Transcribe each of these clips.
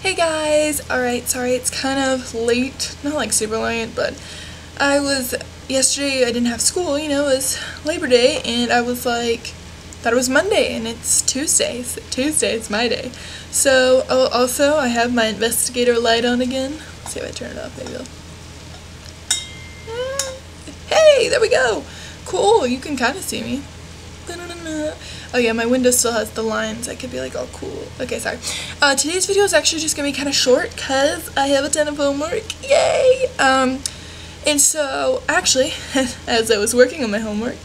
Hey guys! Alright, sorry it's kind of late, not like super late, but yesterday I didn't have school, it was Labor Day, and I was like, thought it was Monday, and it's Tuesday, so Tuesday is my day. So, also I have my investigator light on again. Let's see if I turn it off, maybe hey, there we go! Cool, you can kind of see me. Oh yeah, my window still has the lines. I could be like, oh cool. Okay, sorry. Today's video is actually just gonna be kind of short because I have a ton of homework. Yay! And so, actually, as I was working on my homework,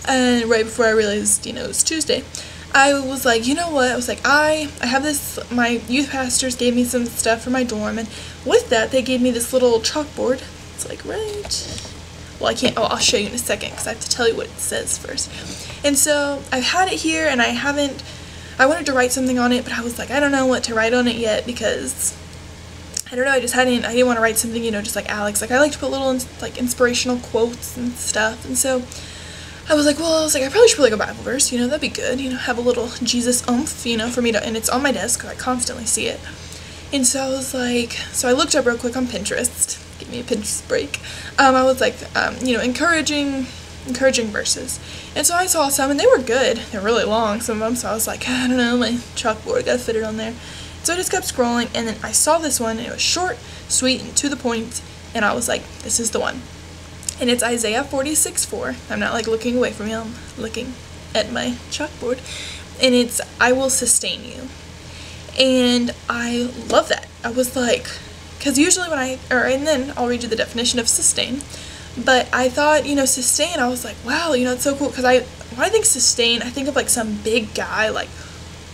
and right before I realized, it was Tuesday, I was like, you know what? I was like, I have this, my youth pastors gave me some stuff for my dorm, and with that, they gave me this little chalkboard. It's like, right... Well, I can't, I'll show you in a second because I have to tell you what it says first. And so, I've had it here and I wanted to write something on it, but I was like, I don't know what to write on it yet because, I don't know, I didn't want to write something, just like Alex. Like, I like to put little, inspirational quotes and stuff. And so, I probably should put like a Bible verse, that'd be good, have a little Jesus oomph, for me to, and it's on my desk because I constantly see it. And so I was like, so I looked up real quick on Pinterest. Give me a Pinterest break. I was like, encouraging verses. And so I saw some, and they were good. They're really long, some of them, so I was like, I don't know, my chalkboard, gotta fit it on there. So I just kept scrolling, and then I saw this one, and it was short, sweet, and to the point, and I was like, this is the one. And it's Isaiah 46:4. I'm not, looking away from you, I'm looking at my chalkboard. And it's, I will sustain you. And I love that. I was like, because usually and then I'll read you the definition of sustain, but I thought, sustain, I was like, wow, it's so cool, because when I think sustain, I think of, some big guy,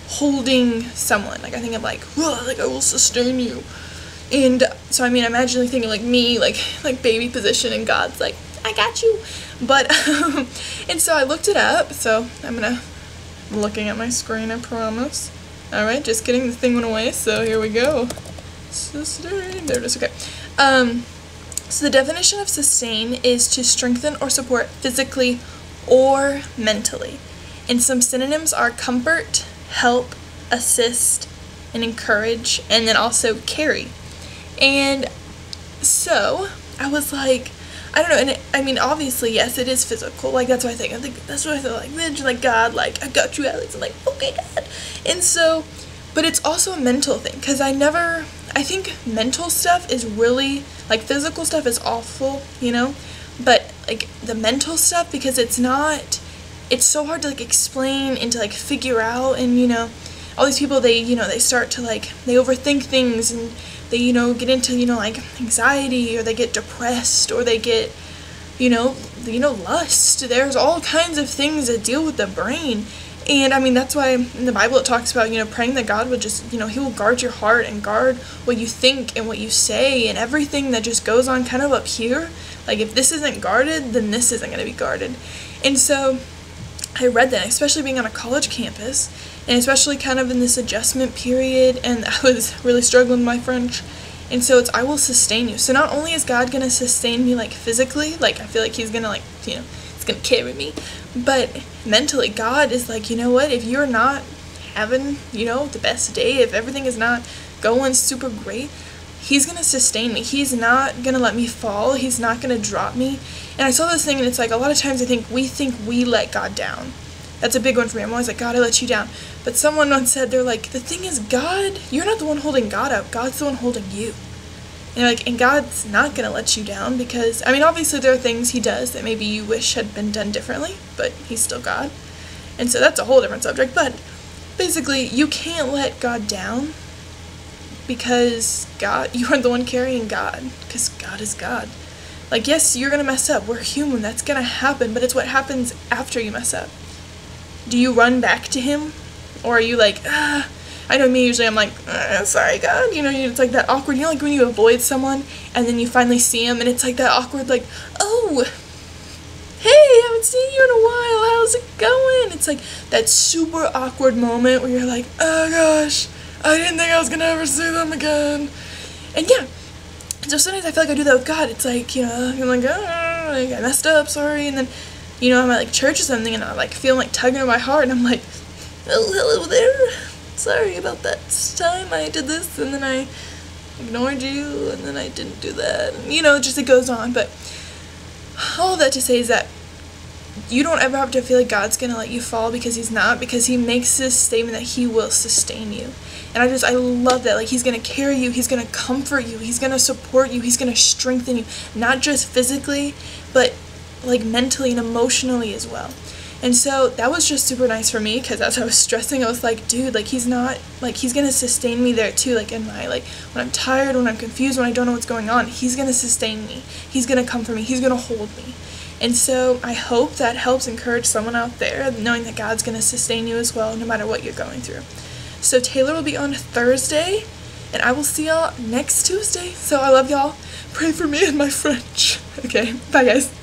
holding someone, I think of, I will sustain you, and so, imagine thinking, me, baby position, and God's like, I got you, but, and so I looked it up, so I'm looking at my screen, I promise. Alright, just kidding, the thing went away, so here we go. Sustain. There it is, okay. So the definition of sustain is to strengthen or support physically or mentally. And some synonyms are comfort, help, assist, and encourage, and then also carry. And so I was like, I don't know, and obviously, yes, it is physical, that's what I think. That's what I thought, man, God, I got you, Alex, I'm like, okay, God. And so, but it's also a mental thing, because I think mental stuff is really, physical stuff is awful, but, the mental stuff, because it's so hard to, explain and to, figure out, and, all these people, they start to, they overthink things, and they, get into, anxiety, or they get depressed, or they get, lust. There's all kinds of things that deal with the brain. And, that's why in the Bible it talks about, praying that God would just, He will guard your heart and guard what you think and what you say and everything that just goes on kind of up here. If this isn't guarded, then this isn't going to be guarded. And so, I read that, especially being on a college campus, and especially kind of in this adjustment period, and I was really struggling with my French. And so it's, I will sustain you. So not only is God going to sustain me, physically, I feel like He's going to, He's going to carry me, but mentally, God is like, you know what, if you're not having, the best day, if everything is not going super great, He's going to sustain me. He's not going to let me fall. He's not going to drop me. And I saw this thing, and it's a lot of times I think we let God down. That's a big one for me. I'm always like, God, I let you down. But someone once said, they're like, the thing is, God, you're not the one holding God up. God's the one holding you. And and God's not going to let you down because, obviously there are things He does that maybe you wish had been done differently, but He's still God. And so that's a whole different subject. But basically, you can't let God down because you are the one carrying God, because God is God. Yes, you're going to mess up. We're human. That's going to happen, but it's what happens after you mess up. Do you run back to Him? Or are you I know me, usually I'm like, sorry, God, it's that awkward, when you avoid someone, and then you finally see them, and it's that awkward, oh, hey, I haven't seen you in a while, how's it going? It's that super awkward moment where you're like, oh gosh, I didn't think I was gonna ever see them again. And yeah, so sometimes I feel like I do that with God. It's I'm like, oh, I messed up, sorry, and then, I'm at church or something, and I feel tugging on my heart, and I'm like, oh, hello there. sorry about that time I did this and then I ignored you and then I didn't do that. And, you know, just it goes on. But all of that to say is that you don't ever have to feel like God's gonna let you fall, because he's not, because he makes this statement that he will sustain you. And I love that. Like, he's gonna carry you, he's gonna comfort you, he's gonna support you, he's gonna strengthen you, not just physically, but like mentally and emotionally as well. And so that was just super nice for me, because as I was stressing, I was like, dude, like, he's not, like, he's gonna sustain me there too, like, in my, like, when I'm tired, when I'm confused, when I don't know what's going on, he's gonna sustain me, he's gonna comfort me, he's gonna hold me. And so I hope that helps encourage someone out there, knowing that God's gonna sustain you as well, no matter what you're going through. So Taylor will be on Thursday, and I will see y'all next Tuesday. So I love y'all. Pray for me and my French. Okay, bye guys.